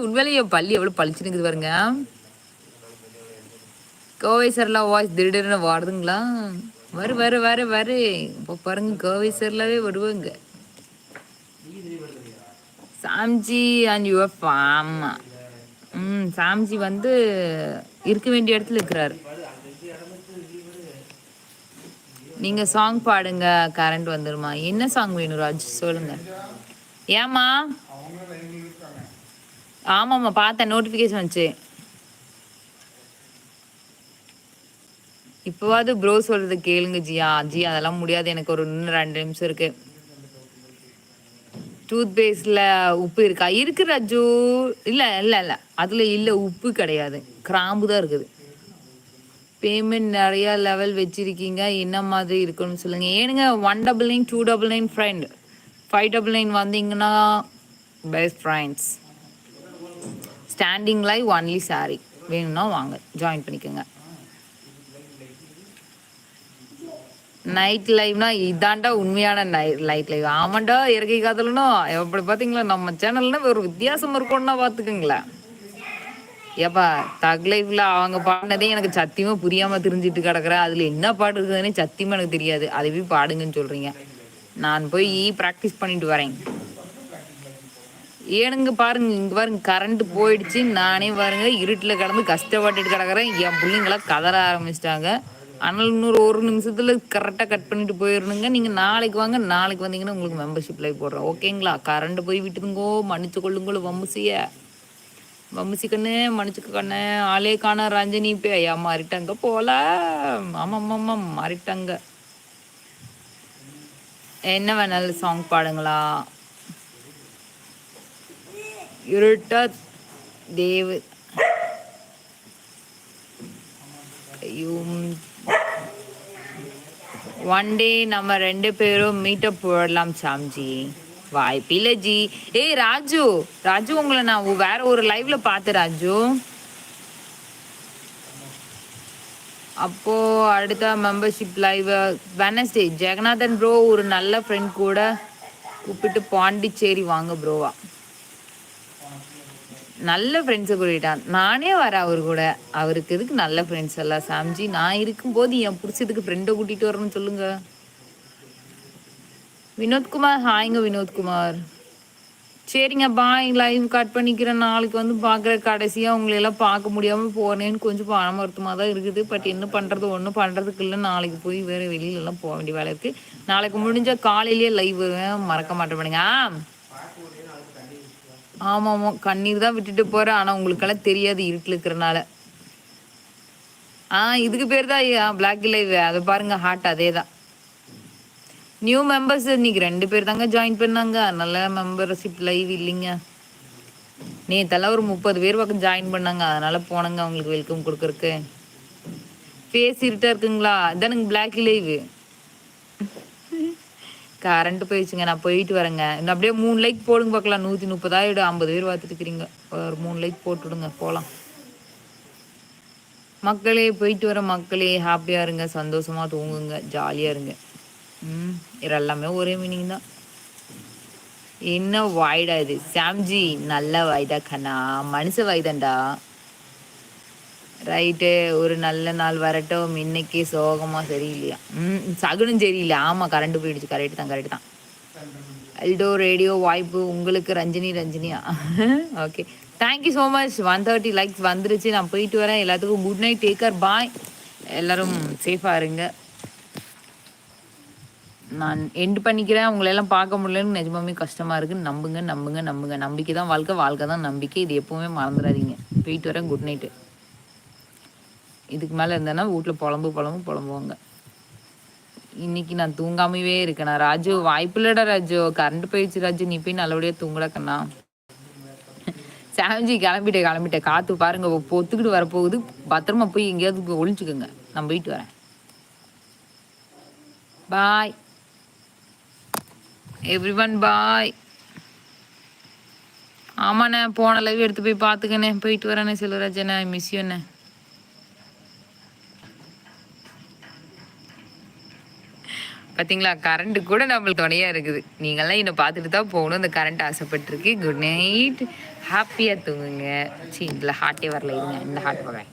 உண்மையிலேயே என் பள்ளி எவ்வளவு பளிச்சுன்னு பாருங்க. கோவை சரலா வாய்ஸ் திடீர்னு வாடுதுங்களா? வரு இப்போ பாருங்க, கோவை சரலாவே வருவாங்க. Samji and your form. Samji வந்து இருக்க வேண்டிய இடத்துல இருக்கிறாரு. நீங்க சாங் பாடுங்க, கரண்ட் வந்துருமா? என்ன சாங் வேணும் ராஜ், சொல்லுங்க. ஏமா? ஆமாம்மா, பார்த்தேன், நோட்டிஃபிகேஷன் வந்துச்சு. இப்போவாது ப்ரோ சொல்றது கேளுங்க ஜியா. ஜி அதெல்லாம் முடியாது, எனக்கு ஒரு இன்னும் 2 நிமிஷம் இருக்கு. டூத் பேஸ்ட்ல உப்பு இருக்கா? இருக்கு ராஜு. இல்ல அதுல இல்ல, உப்பு கிடையாது, கிராம்பு தான் இருக்குது. பேமெண்ட் நிறைய லெவல் வச்சிருக்கீங்க, என்ன மாதிரி இருக்குன்னு சொல்லுங்க. ஏனுங்க 199 299 ஃப்ரெண்ட் 599 வந்தீங்கன்னா best friends. Standing live only sorry வேணும்னா வாங்க, ஜாயின் பண்ணிக்கோங்க. நைட் லைவ்னா இதாண்டா உண்மையான லைட் லைவ். ஆமாண்டா இறக்கை காதலனும் எப்படி பார்த்தீங்களா? நம்ம சேனல்னா ஒரு வித்தியாசம் இருக்கும்னா பார்த்துக்குங்களேன். ஏப்பா தக் லைஃப்ல அவங்க பாடினதே எனக்கு சத்தியமா புரியாம தெரிஞ்சிட்டு கிடக்குறேன். அதுல என்ன பாட்டு இருக்குதுன்னே சத்தியமா எனக்கு தெரியாது. அதை போய் பாடுங்கன்னு சொல்றீங்க. நான் போய் ப்ராக்டிஸ் பண்ணிட்டு வரேன். ஏனுங்க பாருங்க, இங்க பாருங்க, கரண்ட் போயிடுச்சு. நானே பாருங்க இருட்டில் கிடந்து கஷ்டப்பட்டுட்டு கிடக்குறேன். என் பிள்ளைங்களா கதற ஆரம்பிச்சிட்டாங்க. ஆனால் இன்னொரு 1 நிமிஷத்துல கரெக்டாக கட் பண்ணிட்டு போயிடணுங்க. நீங்க நாளைக்கு வாங்க, நாளைக்கு வந்தீங்கன்னா உங்களுக்கு மெம்பர்ஷிப் லைவ் போடுறேன், ஓகேங்களா? கரண்ட் போய் விட்டுதுங்கோ, மன்னிச்சு கொள்ளுங்களோ வம்முசி கண்ணு, மன்னிச்சுக்க கண்ணு. ஆளே காண ரஞ்சனி பேயா மாறிட்டாங்க போல. ஆமாம் மாறிட்டாங்க. என்ன வேணாலும் சாங் பாடுங்களா? இருட்ட தேவ ஒன் டே நம்ம 2 பேரும் மீட்டப் போடலாம் சாம்ஜி. வாய்ப்பில்லை ஜி. ஏய் ராஜு உங்களை நான் வேற ஒரு லைவ்ல பார்த்தேன் ராஜு. அப்போ அடுத்த membership live Wednesday Jagannathan bro ஒரு நல்ல ஃப்ரெண்ட் கூட கூப்பிட்டு பாண்டிச்சேரி வாங்க ப்ரோவா. நல்ல ஃப்ரெண்ட்ஸை கூட்டிட்டான், நானே வரேன் அவர் கூட. அவருக்கு எதுக்கு நல்ல ஃப்ரெண்ட்ஸ் எல்லாம் சாம்ஜி? நான் இருக்கும்போது என் பிடிச்சதுக்கு ஃப்ரெண்டை கூட்டிட்டு வரணும்னு சொல்லுங்க. வினோத்குமார் ஹாய்ங்க வினோத்குமார். சரிங்க பாய், லைவ் கட் பண்ணிக்கிறேன். நாளைக்கு வந்து பார்க்குற. கடைசியாக உங்களையெல்லாம் பார்க்க முடியாமல் போனேன்னு கொஞ்சம் பணம் வருத்தமாக தான் இருக்குது. பட் என்ன பண்ணுறது, ஒன்றும் பண்ணுறதுக்கு இல்லை. நாளைக்கு போய் வேறு வெளியிலலாம் போக வேண்டிய வேலை இருக்குது. நாளைக்கு முடிஞ்சால் காலையிலேயே லைவ் வருவேன், மறக்க மாட்டேன் பண்ணுங்க. ஆமாம் கண்ணீர் தான் விட்டுட்டு போகிறேன். ஆனால் உங்களுக்கெல்லாம் தெரியாது இருட்டில் இருக்கிறனால. இதுக்கு பேர் தான் பிளாக் லைவ். அதை பாருங்க, ஹார்ட் அதே தான். நியூ மெம்பர்ஸ் இன்னைக்கு 2 பேர் தாங்க ஜாயின் பண்ணாங்க. நல்ல மெம்பர்ஷிப் லைவ் இல்லைங்க. நேத்தெல்லாம் ஒரு 30 பேர் பக்கம் ஜாயின் பண்ணாங்க. அதனால போனங்க அவங்களுக்கு வெல்கம் கொடுக்கறக்கு. ஃபேஸ் இருட்டா இருக்குங்களா? இதானுங்க பிளாக் லைவ். கரண்ட் போயிடுச்சுங்க, நான் போயிட்டு வரேங்க. இன்னும் அப்படியே 3 லைக் போடுங்க பார்க்கலாம். 130 ஆயிடும். 50 பேர் பார்த்துட்டு இருக்கிறீங்க. ஒரு 3 லைக் போட்டுவிடுங்க, போகலாம். மக்களே போயிட்டு வர மக்களே, ஹாப்பியாக இருங்க, சந்தோஷமாக தூங்குங்க, ஜாலியாக இருங்க. இது எல்லாமே ஒரே மீனிங் தான். என்ன வாய்டா இது சாம்ஜி? நல்ல வாய்டா கண்ணா, மனுஷ வாய்தான்டா. ரைட்டு, ஒரு நல்ல நாள் வரட்டும். இன்னைக்கு சோகமா சரியில்லையா? சகுனம் சரியில்லை. ஆமாம் கரண்ட் போயிடுச்சு. கரெக்டு தான். அல்டோ ரேடியோ வாய்ப்பு உங்களுக்கு ரஞ்சினியா? Okay, thank you so much. 130 likes வந்துருச்சு. நான் போயிட்டு வரேன். எல்லாத்துக்கும் good night, take care, bye. எல்லோரும் சேஃபாக இருங்க. நான் எண்டு பண்ணிக்கிறேன். உங்களெல்லாம் பார்க்க முடியலன்னு நிஜமாவே கஷ்டமாக இருக்குது. நம்புங்க. நம்பிக்கை தான் வாழ்க்கை தான் நம்பிக்கை. இது எப்போவுமே மறந்துடாதீங்க. போயிட்டு வரேன், குட் நைட்டு. இதுக்கு மேலே இருந்தேன்னா வீட்டில் புலம்புவாங்க. இன்னைக்கு நான் தூங்காமவே இருக்கேண்ணா. ராஜு வாய்ப்பு இல்லைடா ராஜு, கரண்ட் போயிடுச்சு ராஜு. நீ போய் நல்லபடியாக தூங்குடா கண்ணா. சாம்ஜி கிளம்பிட்டேன். காற்று பாருங்க பொத்துக்கிட்டு வரப்போகுது. பத்திரமா போய் எங்கேயாவது ஒழிச்சுக்கோங்க. நான் போயிட்டு வரேன். பாய் எவ்ரிவன், பாய். ஆமாண்ணே, போன லைவ் எடுத்து போய் பார்த்துக்கண்ணே. போயிட்டு வரேண்ணே செல்வராஜண்ணே, மிஸ் யூ அண்ணே. பார்த்தீங்களா, கரண்ட் கூட நம்மளுக்கு துணையா இருக்குது. நீங்கள்லாம் என்னை பார்த்துட்டு தான் போகணும். இந்த கரண்ட் ஆசைப்பட்டுருக்கு. Good night. ஹாப்பியாக தூங்குங்க. சரி, இதில் ஹார்ட்டே வரல. இருங்க, இந்த ஹார்ட் வரேன்.